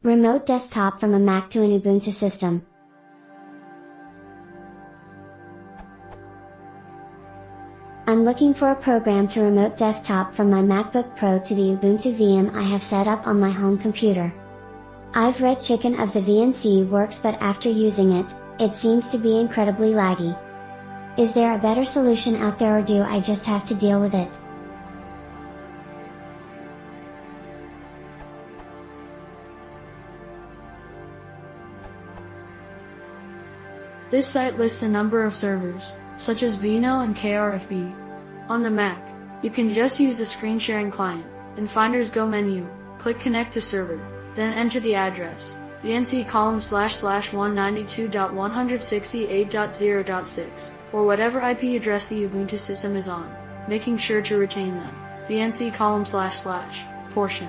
Remote desktop from a Mac to an Ubuntu system. I'm looking for a program to remote desktop from my MacBook Pro to the Ubuntu VM I have set up on my home computer. I've read Chicken of the VNC works, but after using it, it seems to be incredibly laggy. Is there a better solution out there, or do I just have to deal with it? This site lists a number of servers, such as Vino and KRFB. On the Mac, you can just use the screen sharing client. In Finder's Go menu, click Connect to Server, then enter the address, vnc://192.168.0.6, or whatever IP address the Ubuntu system is on, making sure to retain them. vnc:// portion.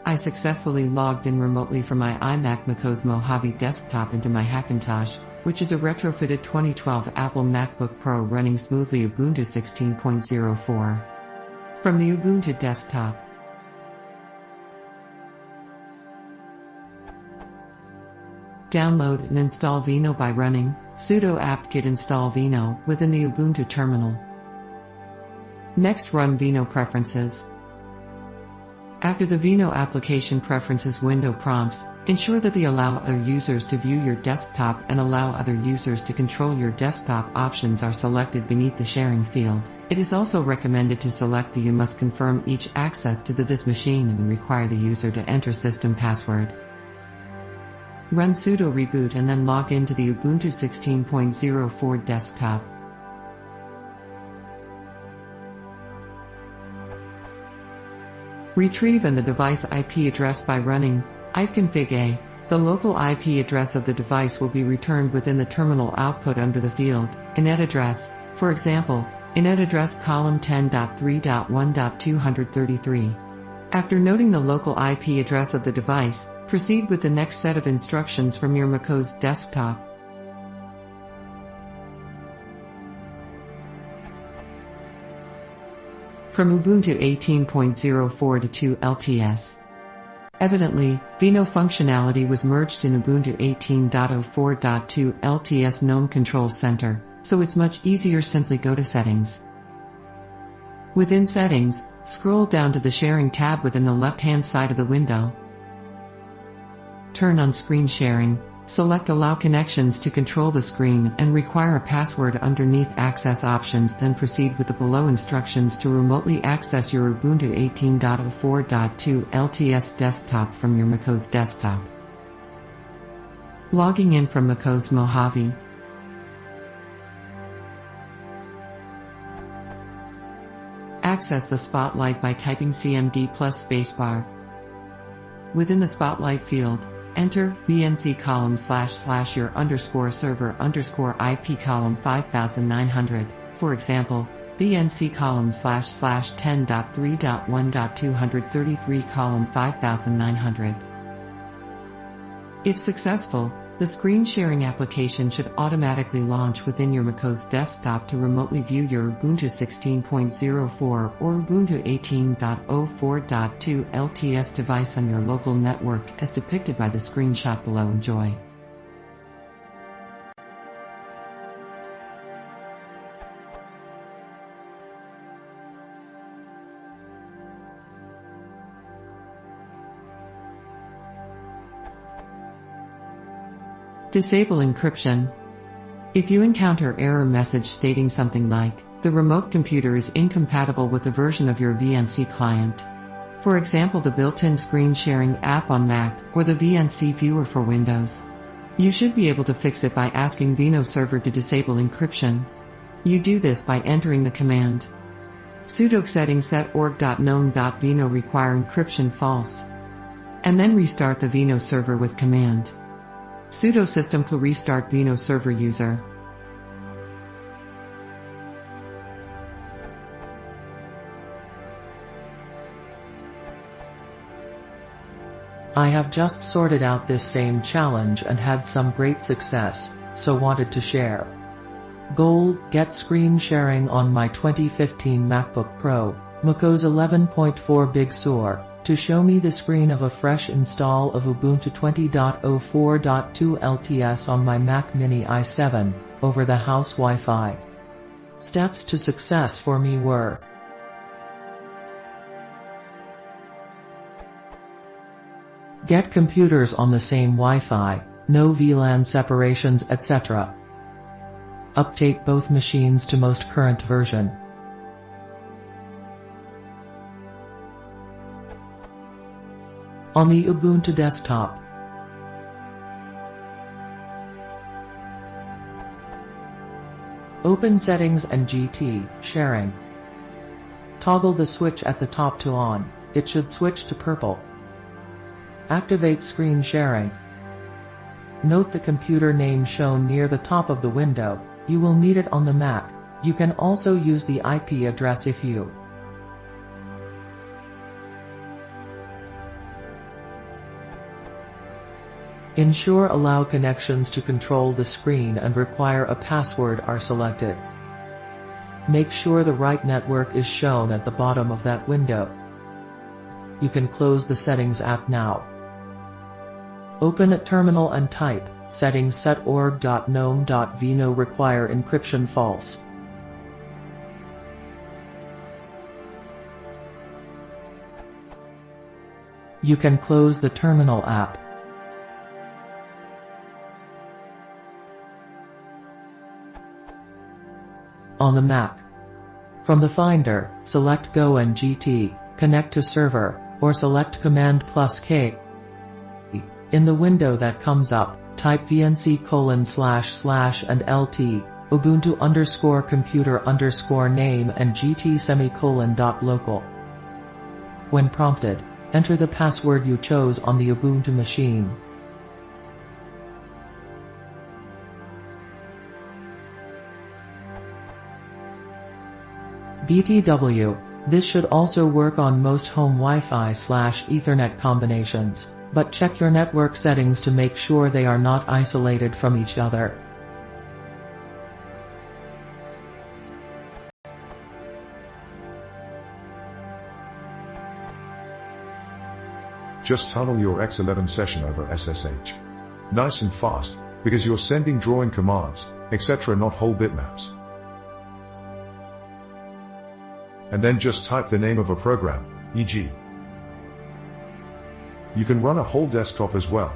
I successfully logged in remotely from my iMac macOS Mojave desktop into my Hackintosh, which is a retrofitted 2012 Apple MacBook Pro running smoothly Ubuntu 16.04. From the Ubuntu desktop, download and install Vino by running sudo apt-get install Vino within the Ubuntu terminal. Next, run Vino preferences. After the Vino application preferences window prompts, ensure that the Allow Other Users to View Your Desktop and Allow Other Users to Control Your Desktop options are selected beneath the sharing field. It is also recommended to select the You must confirm each access to this machine and require the user to enter system password. Run sudo reboot and then log into the Ubuntu 16.04 desktop. Retrieve the device IP address by running ifconfig a. The local IP address of the device will be returned within the terminal output under the field init address. For example, init address column 10.3.1.233. After noting the local IP address of the device, proceed with the next set of instructions from your macOS desktop. From Ubuntu 18.04 to 2 LTS. Evidently, Vino functionality was merged in Ubuntu 18.04.2 LTS GNOME Control Center, so it's much easier. Simply go to Settings. Within Settings, scroll down to the Sharing tab within the left-hand side of the window. Turn on Screen Sharing. Select Allow Connections to control the screen and require a password underneath Access Options, then proceed with the below instructions to remotely access your Ubuntu 18.04.2 LTS desktop from your macOS desktop. Logging in from macOS Mojave. Access the Spotlight by typing cmd plus spacebar. Within the Spotlight field, enter vnc:// your _server _IP column 5900, for example, vnc:// 10.3.1.233 column 5900. If successful, the screen sharing application should automatically launch within your macOS desktop to remotely view your Ubuntu 16.04 or Ubuntu 18.04.2 LTS device on your local network as depicted by the screenshot below. Enjoy. Disable encryption. If you encounter error message stating something like, the remote computer is incompatible with the version of your VNC client, for example the built-in screen sharing app on Mac or the VNC viewer for Windows, you should be able to fix it by asking Vino server to disable encryption. You do this by entering the command sudo setting set org.gnome.vino require encryption false, and then restart the Vino server with command sudo system to restart Vino server user. I have just sorted out this same challenge and had some great success, so wanted to share. Goal: get screen sharing on my 2015 MacBook Pro, macOS 11.4 Big Sur, to show me the screen of a fresh install of Ubuntu 20.04.2 LTS on my Mac Mini i7, over the house Wi-Fi. Steps to success for me were: get computers on the same Wi-Fi, no VLAN separations, etc. Update both machines to most current version. On the Ubuntu desktop, open Settings and GT Sharing. Toggle the switch at the top to on, it should switch to purple. Activate screen sharing. Note the computer name shown near the top of the window, you will need it on the Mac. You can also use the IP address if you ensure allow connections to control the screen and require a password are selected. Make sure the right network is shown at the bottom of that window. You can close the Settings app now. Open a terminal and type settings set.org.gnome.vino require encryption false. You can close the terminal app. On the Mac, from the Finder, select Go and GT, connect to server, or select Command plus K. In the window that comes up, type vnc:// and lt, ubuntu_computer_name and gt:/local. When prompted, enter the password you chose on the Ubuntu machine. BTW. This should also work on most home Wi-Fi/Ethernet combinations, but check your network settings to make sure they are not isolated from each other. Just tunnel your X11 session over SSH. Nice and fast, because you're sending drawing commands, etc., not whole bitmaps. And then just type the name of a program, e.g. You can run a whole desktop as well.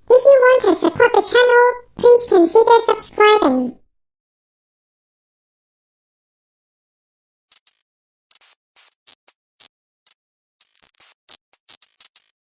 If you want to support the channel, please consider subscribing.